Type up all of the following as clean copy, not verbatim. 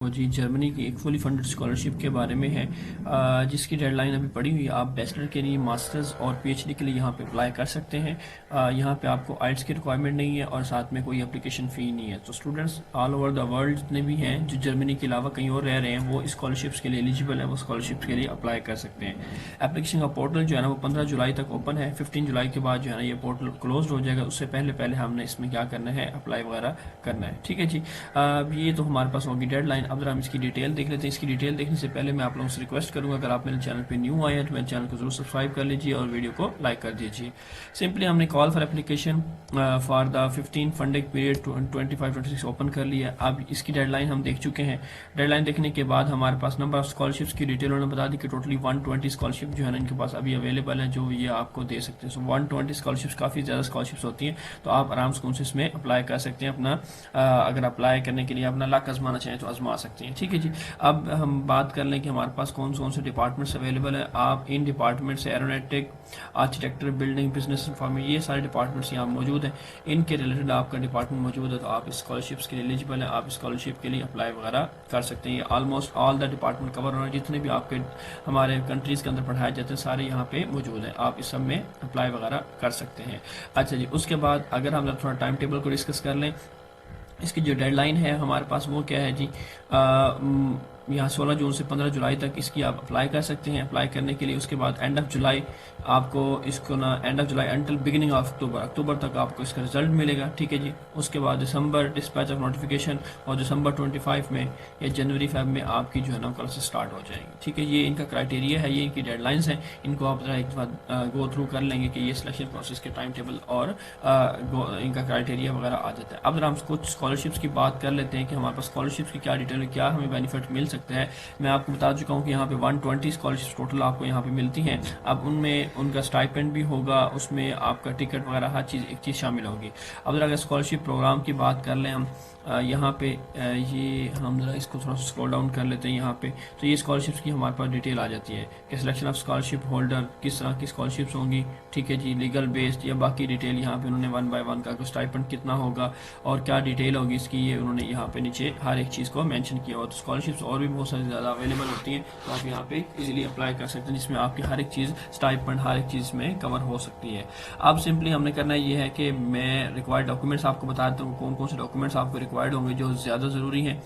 वो जी जर्मनी की एक फुली फंडेड स्कॉलरशिप के बारे में है, जिसकी डेडलाइन अभी पड़ी हुई है। आप बैचलर के लिए, मास्टर्स और पीएचडी के लिए यहाँ पे अप्लाई कर सकते हैं। यहाँ पे आपको आइल्स की रिक्वायरमेंट नहीं है और साथ में कोई एप्लीकेशन फ़ी नहीं है। तो students all over the world जितने भी हैं जो जर्मनी के अलावा कहीं और रह रहे हैं वो स्कॉलरशिप्स के लिए एलिजिबल हैं, वो स्कॉलरशिप्स के लिए अप्लाई कर सकते हैं। एप्लीकेशन का पोर्टल जो है ना वो 15 जुलाई तक ओपन है। 15 जुलाई के बाद जो है ना ये पोर्टल क्लोज हो जाएगा। उससे पहले पहले हमने इसमें क्या करना है, अप्लाई वगैरह करना है। ठीक है जी। ये तो हमारे पास होगी डेडलाइन। अब हम इसकी डिटेल देख लेते हैं। इसकी डिटेल देखने से पहले मैं आप लोगों से रिक्वेस्ट करूंगा, अगर आप मेरे चैनल पे न्यू आए हैं तो मेरे चैनल को जरूर सब्सक्राइब कर लीजिए और वीडियो को लाइक कर दीजिए। सिंपली हमने call for application for the 15 funding period 25-26 open कर लिया। अब इसकी डेडलाइन हम देख चुके हैं। डेडलाइन देखने के बाद हमारे पास नंबर ऑफ स्कॉलरशिप्स की डिटेल उन्होंने बता दी कि टोटली 120 स्कॉलरशिप जो है ना इनके पास अभी अवेलेबल है, जो ये आपको दे सकते हैं। सो 120 स्कॉलरशिप्स काफ़ी ज़्यादा स्कॉलरशिप्स होती हैं, तो आप आराम से उनसे इसमें अप्लाई कर सकते हैं। अपना अगर अप्लाई करने के लिए अपना लक आजमाना चाहें तो आजमा सकते हैं। ठीक है जी। अब हम बात कर लें कि हमारे पास कौन से डिपार्टमेंट्स अवेलेबल है। आप इन डिपार्टमेंट से aeronautic, architecture, building, business, farming, ये सारे डिपार्टमेंट्स यहाँ मौजूद हैं। इनके रिलेटेड आपका डिपार्टमेंट मौजूद है तो आप स्कॉलरशिप्स के लिए एलिजिबल हैं। आप स्कॉलरशिप के लिए अप्लाई वगैरह कर सकते हैं। Almost all the department cover होना, जितने भी आपके हमारे कंट्रीज़ के अंदर पढ़ाए जाते हैं सारे यहाँ पे मौजूद हैं। आप इस सब में अप्लाई वगैरह कर सकते हैं। अच्छा जी, उसके बाद अगर हम थोड़ा टाइम टेबल को डिस्कस कर लें, इसकी जो डेडलाइन है हमारे पास वो क्या है जी, यहाँ 16 जून से 15 जुलाई तक इसकी आप अप्लाई कर सकते हैं। अप्लाई करने के लिए उसके बाद एंड ऑफ जुलाई आपको इसको ना end of July until beginning of October तक आपको इसका रिजल्ट मिलेगा। ठीक है जी। उसके बाद दिसंबर डिस्पैच ऑफ नोटिफिकेशन और दिसंबर 25 में या जनवरी फेब में आपकी जो है ना क्लासेस स्टार्ट हो जाएंगी। ठीक है, ये इनका क्राइटेरिया है, ये इनकी डेडलाइंस हैं। इनको आप जरा एक बार गो थ्रू कर लेंगे कि ये सिलेक्शन प्रोसेस के टाइम टेबल और इनका क्राइटेरिया वगैरह आ जाता है। अब जरा हम कुछ स्कॉलरशिप्स की बात कर लेते हैं कि हमारे पास स्कॉलरशिप्स की क्या डिटेल है, क्या हमें बेनिफिट मिल सकता है। मैं आपको बता चुका हूँ कि यहाँ पे 120 स्कॉलरशिप टोटल आपको यहाँ पे मिलती हैं। अब उनमें उनका स्टाइपेंड भी होगा, उसमें आपका टिकट वगैरह हर चीज़ एक चीज़ शामिल होगी। अब अगर स्कॉलरशिप प्रोग्राम की बात कर लें हम, यहाँ पे ये हम जरा इसको थोड़ा सा स्क्रॉल डाउन कर लेते हैं। यहाँ पे तो ये स्कॉलरशिप्स की हमारे पास डिटेल आ जाती है कि सिलेक्शन ऑफ स्कॉलरशिप होल्डर, किस तरह की स्कॉलरशिप्स होंगी। ठीक है जी, लीगल बेस्ड या बाकी डिटेल यहाँ पे उन्होंने 1 बाय 1 का स्टाइपेंड कितना होगा और क्या डिटेल होगी इसकी, ये उन्होंने यहाँ पे नीचे हर एक चीज़ को मेंशन किया। और तो स्कॉलरशिप्स और भी बहुत सारी ज़्यादा अवेलेबल होती हैं, तो आप यहाँ पे इजीली अप्लाई कर सकते हैं, जिसमें आपकी हर एक चीज़ स्टाइपेंड हर एक चीज़ में कवर हो सकती है। अब सिंपली हमने करना ये है कि मैं रिक्वायर्ड डॉक्यूमेंट्स आपको बता देता हूँ कौन कौन से डॉक्यूमेंट्स आपको रिक्वायर्ड होंगे जो ज़्यादा ज़रूरी है।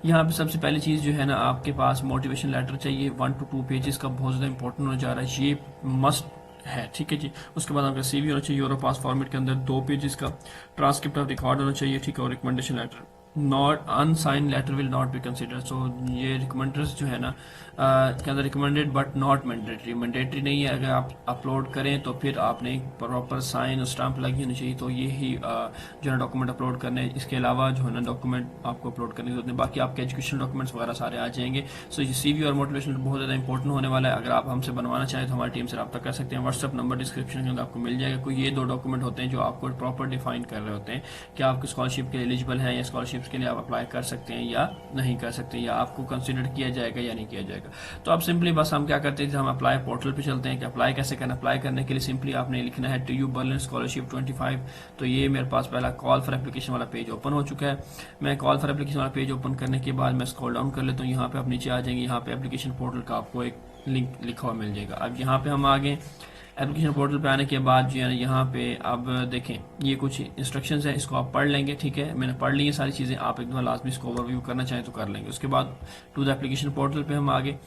यहाँ पे सबसे पहली चीज़ जो है ना, आपके पास मोटिवेशन लेटर चाहिए 1 to 2 पेजेस का, बहुत ज़्यादा इंपॉर्टेंट होने जा रहा है, ये मस्ट है। ठीक है जी। उसके बाद आपका सीवी होना चाहिए यूरो पास फॉर्मेट के अंदर 2 पेजेस का, ट्रांसक्रिप्ट ऑफ रिकॉर्ड होना चाहिए। ठीक है, और recommendation letter, not unsign letter will not be consider. So ये रिकमेंडर्स जो है ना के अंदर recommended but not mandatory, mandatory नहीं है। अगर आप अपलोड करें तो फिर आपने प्रॉपर साइन और स्टाम्प लगी होनी चाहिए, तो ये ही जो है डॉक्यूमेंट अपलोड करने। इसके अलावा जो है ना डॉक्यूमेंट आपको अपलोड करने की जरूरत नहीं, बाकी आपके एजुकेशन डॉक्यूमेंट्स वगैरह सारे आ जाएंगे। सो ये सीवी और मोटिवेशन बहुत ज़्यादा इंपॉर्टेंट होने वाला है। अगर आप हमसे बनवाना चाहें तो हमारी टीम से रब्ता कर सकते हैं। व्हाट्सअप नंबर डिस्क्रिप्शन के अंदर आपको मिल जाएगा। कोई ये 2 डॉक्यूमेंट होते हैं जो आपको प्रॉपर डिफाइन कर रहे होते हैं कि आप स्कॉलरशिप के एलिजिबल हैं या स्कॉलरशिप के लिए आप अप्लाई कर सकते हैं या नहीं कर सकते, या आपको कंसिडर किया जाएगा या नहीं किया जाएगा। तो अब सिंपली बस हम क्या करते हैं, हम अप्लाई पोर्टल पे चलते हैं कि अप्लाई कैसे करना। अप्लाई करने के लिए सिंपली आपने लिखना है TU बर्लिन स्कॉलरशिप 25। तो ये मेरे पास पहला कॉल फॉर एप्लीकेशन वाला पेज ओपन हो चुका है। मैं कॉल फॉर एप्लीकेशन वाला पेज ओपन करने के बाद मैं स्क्रॉल डाउन कर लेता हूँ। यहाँ पे आप नीचे आ जाएंगे, यहाँ पे एप्लीकेशन पोर्टल का आपको एक लिंक लिखा हुआ मिल जाएगा। अब यहाँ पे हम आगे एप्लीकेशन पोर्टल पे आने के बाद जो है यहाँ पे अब देखें ये कुछ इंस्ट्रक्शंस है, इसको आप पढ़ लेंगे। ठीक है, मैंने पढ़ ली है सारी चीज़ें, आप एक दफ़ा लाजमी इसको ओवरव्यू करना चाहें तो कर लेंगे। उसके बाद टू द एप्लीकेशन पोर्टल पे हम आगे,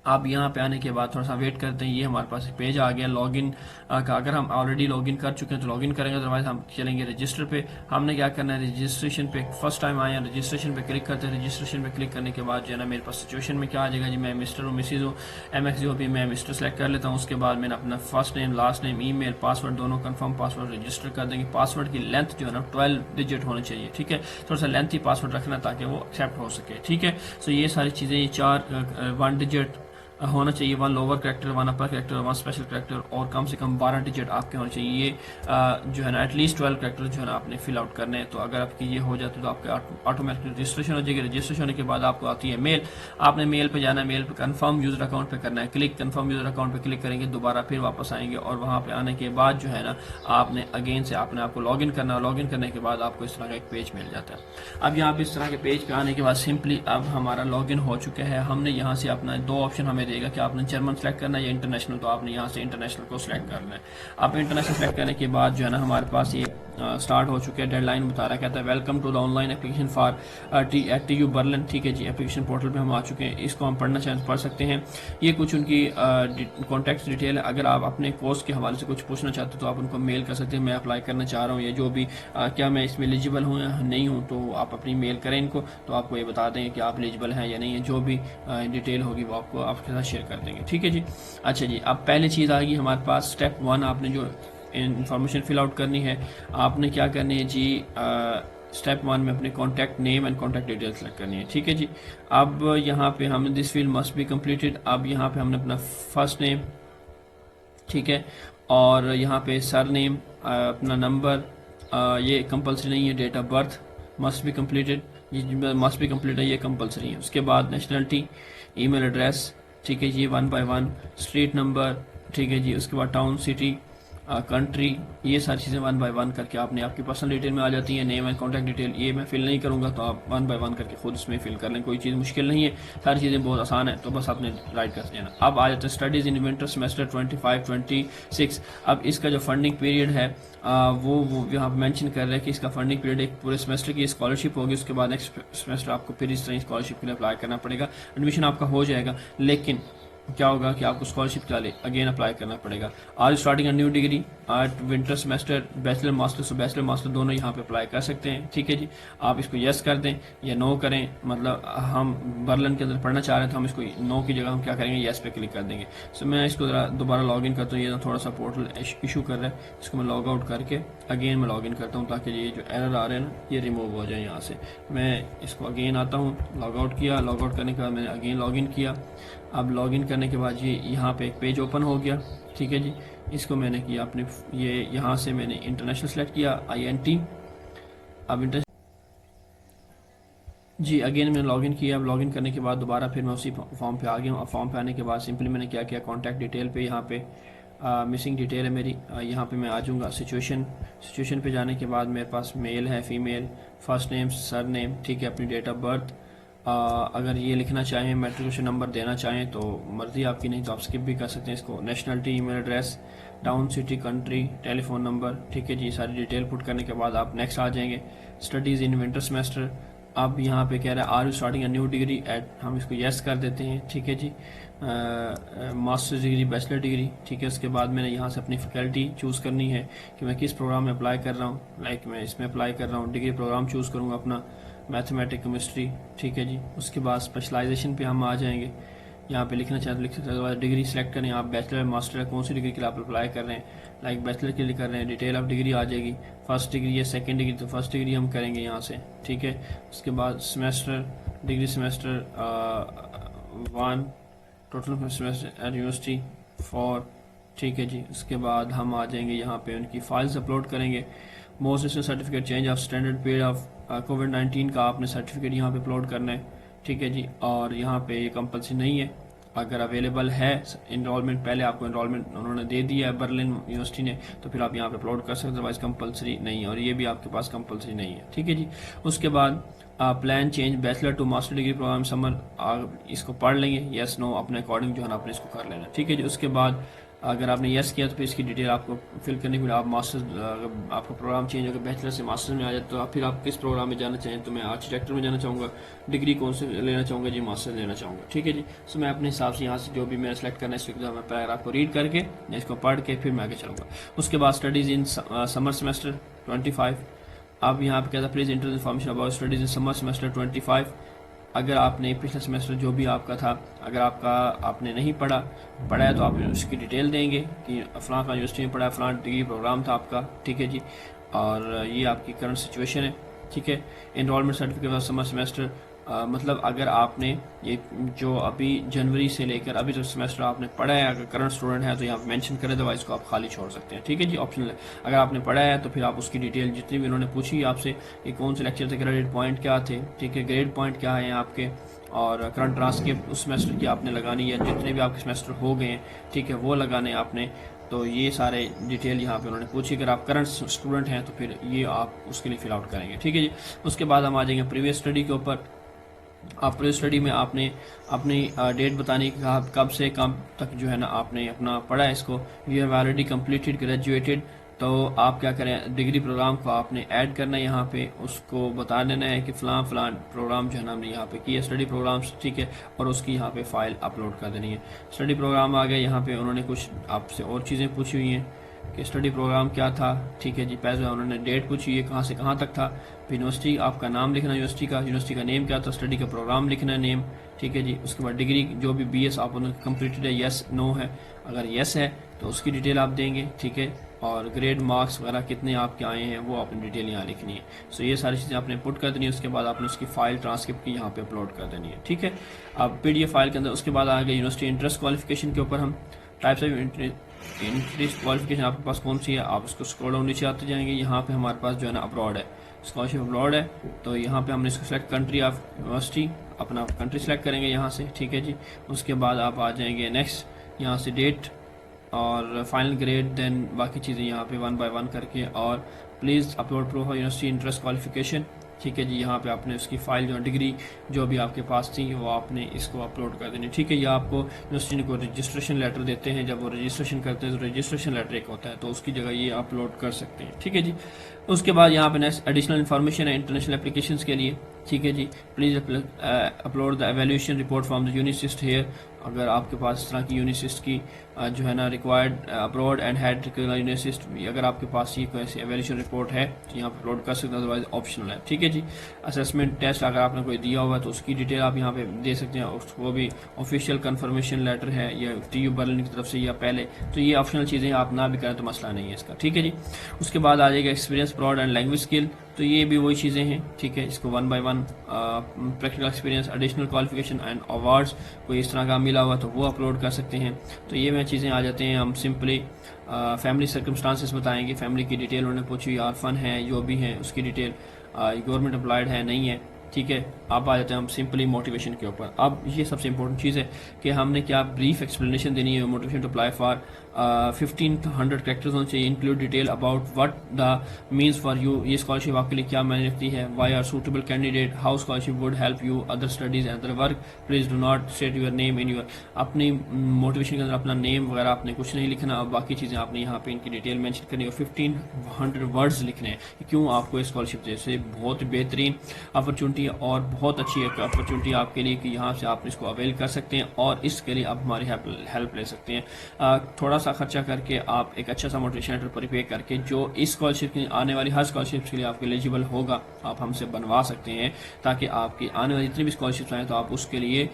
आप यहाँ पे आने के बाद थोड़ा सा वेट करते हैं। ये हमारे पास एक पेज आ गया लॉगिन का। अगर हम ऑलरेडी लॉगिन कर चुके हैं तो लॉगिन करेंगे, अदरवाइज हम चलेंगे रजिस्टर पे। हमने क्या करना है, रजिस्ट्रेशन पे फर्स्ट टाइम आए हैं, रजिस्ट्रेशन पे क्लिक करते हैं। रजिस्ट्रेशन पे क्लिक करने के बाद जो है ना मेरे पास सिचुएशन में क्या आ जाएगा जी, मैं मिस्टर हूँ, मिसिज हूँ, MX जो भी मैं मिस्टर सेलेक्ट कर लेता हूँ। उसके बाद मैंने अपना first name, last name, email, password दोनों कंफर्म पासवर्ड रजिस्टर कर देंगे। पासवर्ड की लेंथ जो है ना 12 डिजिट होनी चाहिए। ठीक है, थोड़ा सा लेंथ ही पासवर्ड रखना ताकि वो एक्सेप्ट हो सके। ठीक है, सो ये सारी चीज़ें, ये 4 1 डिजिट होना चाहिए, 1 लोअर करेक्टर, 1 अपर करेक्टर, 1 स्पेशल करेक्टर, और कम से कम 12 डिजिट आपके होने चाहिए। ये जो है ना एटलीस्ट 12 करेक्टर जो है ना आपने फिल आउट करने हैं। तो अगर आपकी ये हो जाते तो आपके ऑटोमेटिक रजिस्ट्रेशन हो जाएगी। रजिस्ट्रेशन होने के बाद आपको आती है मेल, आपने मेल पे जाना है, मेल पे कंफर्म यूजर अकाउंट पे करना है क्लिक, कंफर्म यूजर अकाउंट पे क्लिक करेंगे, दोबारा फिर वापस आएंगे और वहाँ पे आने के बाद जो है ना आपने अगेन से आपने आपको लॉग इन करना है। लॉग इन करने के बाद आपको इस तरह का एक पेज मिल जाता है। अब यहाँ पे इस तरह के पेज पे आने के बाद सिंपली अब हमारा लॉग इन हो चुका है। हमने यहाँ से अपना 2 ऑप्शन हमें देगा कि आपने जर्मन सेलेक्ट करना है या इंटरनेशनल, तो आपने यहाँ से इंटरनेशनल को सिलेक्ट करना है। आप इंटरनेशनल सेलेक्ट करने के बाद जो है ना हमारे पास ये स्टार्ट हो चुके हैं। डेडलाइन बता रहा है, कहता है welcome to the online application for TU Berlin. ठीक है जी, एप्लीकेशन पोर्टल पे हम आ चुके हैं। इसको हम पढ़ना चाहें तो पढ़ सकते हैं। ये कुछ उनकी कॉन्टैक्ट डिटेल है। अगर आप अपने कोर्स के हवाले से कुछ पूछना चाहते हो तो आप उनको मेल कर सकते हैं, मैं अप्लाई करना चाह रहा हूँ, या जो भी क्या मैं इसमें एलिजिबल हूँ या नहीं हूँ, तो आप अपनी मेल करें इनको, तो आपको ये बता देंगे कि आप एलिजिबल हैं या नहीं है। जो भी डिटेल होगी वो आपको आपके साथ शेयर कर देंगे। ठीक है जी। अच्छा जी, अब पहली चीज़ आ गई हमारे पास स्टेप 1। आपने जो इंफॉर्मेशन फिल आउट करनी है, आपने क्या करनी है जी, स्टेप 1 में अपने contact name and contact detail select करनी है। ठीक है जी। अब यहाँ पे हमने this field must be completed. अब यहाँ पे हमने अपना फर्स्ट नेम, ठीक है, और यहाँ पे सर नेम, अपना नंबर, ये कंपलसरी नहीं है। Date of birth must be completed, ये मस्ट बी कंप्लीट है, ये कंपलसरी है। उसके बाद नेशनलिटी, ईमेल एड्रेस, ठीक है जी, 1 बाय 1, स्ट्रीट नंबर, ठीक है जी। उसके बाद टाउन, सिटी, कंट्री, ये सारी चीज़ें 1 बाय 1 करके आपने आपकी पर्सनल डिटेल में आ जाती है। नेम एंड कॉन्टैक्ट डिटेल ये मैं फिल नहीं करूँगा, तो आप 1 बाय 1 करके खुद इसमें फिल कर लें, कोई चीज़ मुश्किल नहीं है, सारी चीज़ें बहुत आसान है, तो बस आपने राइट कर देना। अब आ जाते हैं स्टडीज़ इन विंटर सेमेस्टर 25-26। अब इसका जो फंडिंग पीरियड है वो यहाँ मेंशन कर रहे हैं कि इसका फंडिंग पीरियड एक पूरे सेमेस्टर की स्कॉलरशिप होगी। उसके बाद नेक्स्ट सेमेस्टर आपको फिर इस तरह स्कॉलरशिप के लिए अप्लाई करना पड़ेगा। एडमिशन आपका हो जाएगा, लेकिन क्या होगा कि आपको स्कॉलरशिप के लिए अगेन अप्लाई करना पड़ेगा। Are starting a new degree at winter semester, bachelor master, so bachelor master दोनों यहाँ पे अप्लाई कर सकते हैं। ठीक है जी। आप इसको यस कर दें या नो करें, मतलब हम बर्लिन के अंदर पढ़ना चाह रहे हैं तो हम इसको नो की जगह हम क्या करेंगे, यस पे क्लिक कर देंगे। सो मैं इसको ज़रा दोबारा लॉग इन करता हूँ। ये थोड़ा सा पोर्टल इशू कर रहा है, इसको मैं लॉग आउट करके अगेन मैं लॉग इन करता हूँ, ताकि ये जो एरर आ रहे हैं ना ये रिमूव हो जाए यहाँ से। मैं इसको अगेन आता हूँ, लॉग आउट किया, लॉग आउट करने के बाद मैंने अगेन लॉग इन किया। अब लॉग इन करने के बाद ये यहाँ पे एक पेज ओपन हो गया। ठीक है जी। इसको मैंने किया अपने ये यहाँ से मैंने इंटरनेशनल सेलेक्ट किया, INT। अब इंटर जी अगेन मैंने लॉगिन किया। अब लॉगिन करने के बाद दोबारा फिर मैं उसी फॉर्म पे आ गया हूँ। फॉर्म पे आने के बाद सिंपली मैंने क्या किया, कॉन्टैक्ट डिटेल पे यहाँ पे मिसिंग डिटेल है मेरी, यहाँ पे मैं आ जाऊँगा। सिचुएशन पे जाने के बाद मेरे पास मेल है, female, first name, sir name, ठीक है, अपनी डेट ऑफ बर्थ, अगर ये लिखना चाहें, मैट्रिकुलेशन नंबर देना चाहें तो मर्जी आपकी, नहीं तो आप स्किप भी कर सकते हैं इसको। Nationality, email address, town, city, country, telephone number, ठीक है जी। सारी डिटेल पुट करने के बाद आप नेक्स्ट आ जाएंगे। स्टडीज़ इन विंटर सेमेस्टर, अब यहाँ पे कह रहा है are you starting a new degree at, हम इसको येस कर देते हैं। ठीक है जी। मास्टर्स डिग्री, बैचलर डिग्री, ठीक है। उसके बाद मैंने यहाँ से अपनी फैकल्टी चूज़ करनी है कि मैं किस प्रोग्राम में अप्लाई कर रहा हूँ। लाइक मैं इसमें अप्लाई कर रहा हूँ, डिग्री प्रोग्राम चूज़ करूँगा अपना, मैथमेटिक्स, केमिस्ट्री, ठीक है जी। उसके बाद स्पेशलाइजेशन पे हम आ जाएंगे। यहाँ पे लिखना चाहते लिख सकते हैं, डिग्री सेलेक्ट करें आप, बैचलर, मास्टर, कौन सी डिग्री के लिए आप अप्लाई कर रहे हैं। लाइक बैचलर के लिए कर रहे हैं, डिटेल ऑफ डिग्री आ जाएगी, फर्स्ट डिग्री या सेकंड डिग्री, तो फर्स्ट डिग्री हम करेंगे यहाँ से। ठीक है। उसके बाद semester, degree semester 1, total semester at university 4, ठीक है जी। उसके बाद हम आ जाएंगे यहाँ पे उनकी फाइल्स अपलोड करेंगे। Most recent certificate, change of standard period of कोविड-19 का आपने सर्टिफिकेट यहाँ पे अपलोड करना है। ठीक है जी। और यहाँ पे ये कंपलसरी नहीं है, अगर अवेलेबल है इनरोलमेंट, पहले आपको इनरोलमेंट उन्होंने दे दिया है बर्लिन यूनिवर्सिटी ने, तो फिर आप यहाँ पे अपलोड कर सकते हैं, अदरवाइज कंपलसरी नहीं है, और ये भी आपके पास कंपलसरी नहीं है। ठीक है जी। उसके बाद plan change bachelor to master degree program summer, इसको पढ़ लेंगे, यस नो अपने अकॉर्डिंग जो है ना आपने इसको कर लेना। ठीक है जी। उसके बाद अगर आपने यस किया तो फिर इसकी डिटेल आपको फिल करने के बाद आप मास्टर्स, आपका प्रोग्राम चेंज होकर बैचलर से मास्टर्स में आ जाए, तो फिर आप किस प्रोग्राम में जाना चाहें, तो मैं आर्किटेक्चर में जाना चाहूँगा, डिग्री कौन से लेना चाहूँगा जी, मास्टर्स लेना चाहूँगा। ठीक है जी। सो मैं अपने हिसाब से यहाँ से जो भी मैं सेलेक्ट करना है इसको मैं पैराग्राफ को रीड करके या इसको पढ़ के फिर मैं आगे चलूँगा। उसके बाद स्टडीज़ इन समर सेमेस्टर 25, अब यहाँ पे कहता है please inter information about studies in summer semester 25। अगर आपने पिछला सेमेस्टर जो भी आपका था, अगर आपने नहीं पढ़ा है तो आप उसकी डिटेल देंगे कि फलां यूनिवर्सिटी में पढ़ा, फलां डिग्री प्रोग्राम था आपका। ठीक है जी। और ये आपकी करंट सिचुएशन है। ठीक है। एनरोलमेंट सर्टिफिकेट समर सेमेस्टर मतलब अगर आपने ये जो अभी जनवरी से लेकर अभी जो सेमेस्टर आपने पढ़ा है, अगर करंट स्टूडेंट है तो यहाँ पे मेंशन करें, अदरवाइज को आप खाली छोड़ सकते हैं। ठीक है जी, ऑप्शनल है। अगर आपने पढ़ा है तो फिर आप उसकी डिटेल जितनी भी उन्होंने पूछी आपसे कि कौन से लेक्चर थे, क्रेडिट पॉइंट क्या थे, ठीक है, ग्रेड पॉइंट क्या है आपके, और करंट ट्रांसक्रिप्ट उस सेमेस्टर की आपने लगानी है, जितने भी आपके सेमेस्टर हो गए हैं, ठीक है, वो लगाने आपने। तो ये सारे डिटेल यहाँ पे उन्होंने पूछी। अगर आप करंट स्टूडेंट हैं तो फिर ये आप उसके लिए फिल आउट करेंगे। ठीक है जी। उसके बाद हम आ जाएंगे प्रीवियस स्टडी के ऊपर। आप प्रीवियस स्टडी में आपने अपनी डेट बताने की कहा, कब से कब तक जो है ना आपने अपना पढ़ा है इसको। You have already completed graduated, तो आप क्या करें, डिग्री प्रोग्राम को आपने ऐड करना है यहाँ पे, उसको बता देना है कि फ़लाँ प्रोग्राम जो है ना हमने यहाँ पे किया, स्टडी प्रोग्राम्स, ठीक है, और उसकी यहाँ पे फाइल अपलोड कर देनी है। स्टडी प्रोग्राम आ गया। यहाँ पे उन्होंने कुछ आपसे और चीज़ें पूछी हुई हैं कि स्टडी प्रोग्राम क्या था। ठीक है जी। पहले उन्होंने डेट पूछी है, कहाँ से कहाँ तक था, यूनिवर्सिटी आपका नाम लिखना, यूनिवर्सिटी का नेम क्या था, स्टडी का प्रोग्राम लिखना है, नेम। ठीक है जी। उसके बाद डिग्री जो भी बीएस आप उन्होंने कंप्लीटेड है, यस नो है, अगर यस है तो उसकी डिटेल आप देंगे। ठीक है। और ग्रेड मार्क्स वगैरह कितने आपके आए हैं वो अपनी डिटेल यहाँ लिखनी है। सो ये सारी चीज़ें आपने पुट कर देनी है। उसके बाद आपने उसकी फाइल ट्रांसक्रिप्ट की यहाँ पे अपलोड कर देनी है। ठीक है। अब पीडीएफ फाइल के अंदर उसके बाद आ गया यूनिवर्सिटी इंटरेस्ट क्वालिफिकेशन के ऊपर। हम टाइप्स ऑफ इंटरेस्ट क्वालिफिकेशन आपके पास कौन सी है, आप उसको स्क्रॉल डाउन नीचे आते जाएंगे। यहाँ पे हमारे पास जो है ना अब्रॉड है, स्कॉलरशिप अब्रॉड है, तो यहाँ पे हमने इसको सेलेक्ट कंट्री ऑफ यूनिवर्सिटी, अपना कंट्री सेलेक्ट करेंगे यहाँ से। ठीक है जी। उसके बाद आप आ जाएंगे नेक्स्ट, यहाँ से डेट और फाइनल ग्रेड, देन बाकी चीज़ें यहाँ पे 1 बाय 1 करके, और please upload proof of university interest qualification. ठीक है जी। यहाँ पे आपने उसकी फाइल जो डिग्री जो भी आपके पास थी वो आपने इसको अपलोड कर देनी। ठीक है। या आपको यूनिवर्सिटी को रजिस्ट्रेशन लेटर देते हैं, जब वो रजिस्ट्रेशन करते हैं तो रजिस्ट्रेशन लेटर एक होता है, तो उसकी जगह ये अपलोड कर सकते हैं। ठीक है जी। उसके बाद यहाँ पे नेक्स्ट एडिशनल इन्फॉर्मेशन है इंटरनेशनल एप्लीकेशंस के लिए। ठीक है जी। Please upload the evaluation report from the unisist here. अगर आपके पास इस तरह की यूनिसिस्ट की जो है ना required abroad and head UNISIST, अगर आपके पास ये कोई ऐसी एवेल्यूएशन रिपोर्ट है तो यहाँ पर अपलोड कर सकते हैं, अदरवाइज ऑप्शनल है। ठीक है जी। असेसमेंट टेस्ट अगर आपने कोई दिया हुआ है तो उसकी डिटेल आप यहाँ पे दे सकते हैं, वो भी ऑफिशियल कंफर्मेशन लेटर है या टीयू बर्लिन की तरफ से या पहले, तो ये ऑप्शनल चीज़ें आप ना भी करें तो मसला नहीं है इसका। ठीक है जी। उसके बाद आ जाएगा experience broad and language skill, तो ये भी वही चीज़ें हैं। ठीक है। इसको 1 by 1 practical experience, additional qualification and awards कोई इस तरह का मिला हुआ तो वो अपलोड कर सकते हैं। तो ये मैं चीज़ें आ जाते हैं। हम सिंपली फैमिली सर्कमस्टांसेस बताएंगे, फैमिली की डिटेल उन्होंने पूछी, आर्फन है जो भी है उसकी डिटेल, गवर्नमेंट एम्प्लॉयड है नहीं है। ठीक है। अब आ जाते हैं हम सिंपली मोटिवेशन के ऊपर। अब ये सबसे इंपॉर्टेंट चीज़ है कि हमने क्या ब्रीफ एक्सप्लेनेशन देनी है motivation to apply for 1500 characters होने चाहिए, include detail about what the means for you, ये स्कॉलरशिप आपके लिए क्या मायने रखती है, why are suitable candidate, how scholarship would help you other studies and other work, please do not state your name in your, अपनी motivation के अंदर अपना नेम वगैरह आपने कुछ नहीं लिखना। अब बाकी चीज़ें आपने यहाँ पे इनकी डिटेल मेंशन करनी है, 1500 वर्ड्स लिखने हैं क्यों आपको स्कॉलरशिप जैसे बहुत बेहतरीन अपॉर्चुनिटी है और बहुत अच्छी एक अपॉर्चुनिटी आपके लिए कि यहाँ से आप इसको अवेल कर सकते हैं और इसके लिए आप हमारी हेल्प ले सकते हैं। थोड़ा सा खर्चा करके आप एक अच्छा सा मोटिवेशन लेटर प्रिपेयर करके जो इस स्कॉलरशिप की आने वाली हर स्कॉलरशिप के लिए आपके एलिजिबल होगा आप हमसे बनवा सकते हैं, ताकि आपकी आने वाली जितनी भी स्कॉलरशिप्स आए तो आप उसके लिए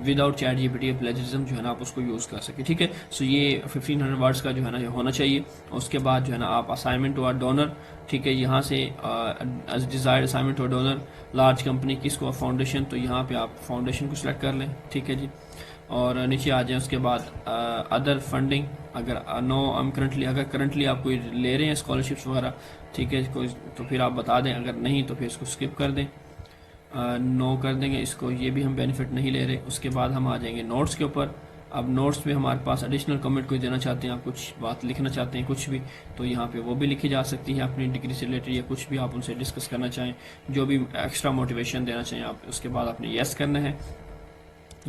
विदाउट चैट जीपीटी प्लेजरिज्म जो है ना आप उसको यूज़ कर सकें। ठीक है। सो ये 1500 वर्ड्स का जो है ना होना चाहिए। उसके बाद जो है ना आप असाइनमेंट टू आर डोनर, ठीक है, यहाँ से desired assignment two donor large company किसको फाउंडेशन, तो यहाँ पे आप फाउंडेशन को सिलेक्ट कर लें। ठीक है जी। और नीचे आ जाए। उसके बाद अदर फंडिंग, अगर नो हम करंटली आप कोई ले रहे हैं स्कॉलरशिप्स वगैरह, ठीक है, कोई तो फिर आप बता दें, अगर नहीं तो फिर इसको स्किप कर दें, नो कर देंगे इसको, ये भी हम बेनिफिट नहीं ले रहे। उसके बाद हम आ जाएंगे नोट्स के ऊपर। अब नोट्स में हमारे पास एडिशनल कमेंट कोई देना चाहते हैं, आप कुछ बात लिखना चाहते हैं कुछ भी, तो यहाँ पे वो भी लिखी जा सकती है अपनी डिग्री से रिलेटेड या कुछ भी आप उनसे डिस्कस करना चाहें, जो भी एक्स्ट्रा मोटिवेशन देना चाहें आप। उसके बाद आपने यस करना है।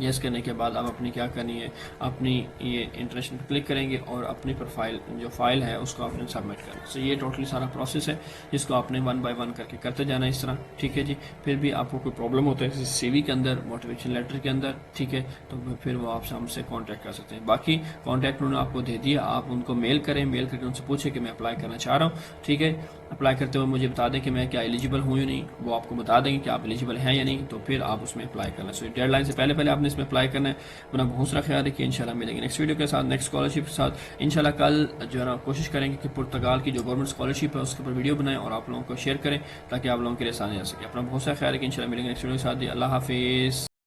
यस करने के बाद आप अपनी क्या करनी है, अपनी ये इंटरेस्ट पर क्लिक करेंगे और अपनी प्रोफाइल जो फाइल है उसको आपने सबमिट करना। सो ये टोटली सारा प्रोसेस है जिसको आपने 1 बाय 1 करके करते जाना इस तरह। ठीक है जी। फिर भी आपको कोई प्रॉब्लम होता है सीवी के अंदर, मोटिवेशन लेटर के अंदर, ठीक है, तो फिर वो आपसे हमसे कॉन्टैक्ट कर सकते हैं। बाकी कॉन्टैक्ट उन्होंने आपको दे दिया, आप उनको मेल करें, मेल करके उनसे पूछें कि मैं अप्लाई करना चाह रहा हूँ। ठीक है। अप्लाई करते हुए मुझे बता दें कि मैं क्या एलिजिबल हूँ या नहीं, वो आपको बता देंगे कि आप एलिजिबल हैं या नहीं, तो फिर आप उसमें अप्लाई करना। सो डेडलाइन से पहले पहले आपने इसमें अप्लाई करना है। अपना बहुत सारा ख्याल रखिए, इंशाल्लाह मिलेंगे नेक्स्ट वीडियो के साथ, नेक्स्ट स्कॉलरशिप के साथ इंशाल्लाह। कल जो है ना कोशिश करेंगे कि पुर्तगाल की जो गवर्नमेंट स्कॉलरशिप है उसके ऊपर वीडियो बनाएं और आप लोगों को शेयर करें ताकि आप लोगों के लिए आसानी आ सके। अपना बहुत सारा ख्याल रखिए, इंशाल्लाह मिलेंगे नेक्स्ट वीडियो के साथ। अल्लाह हाफिज़।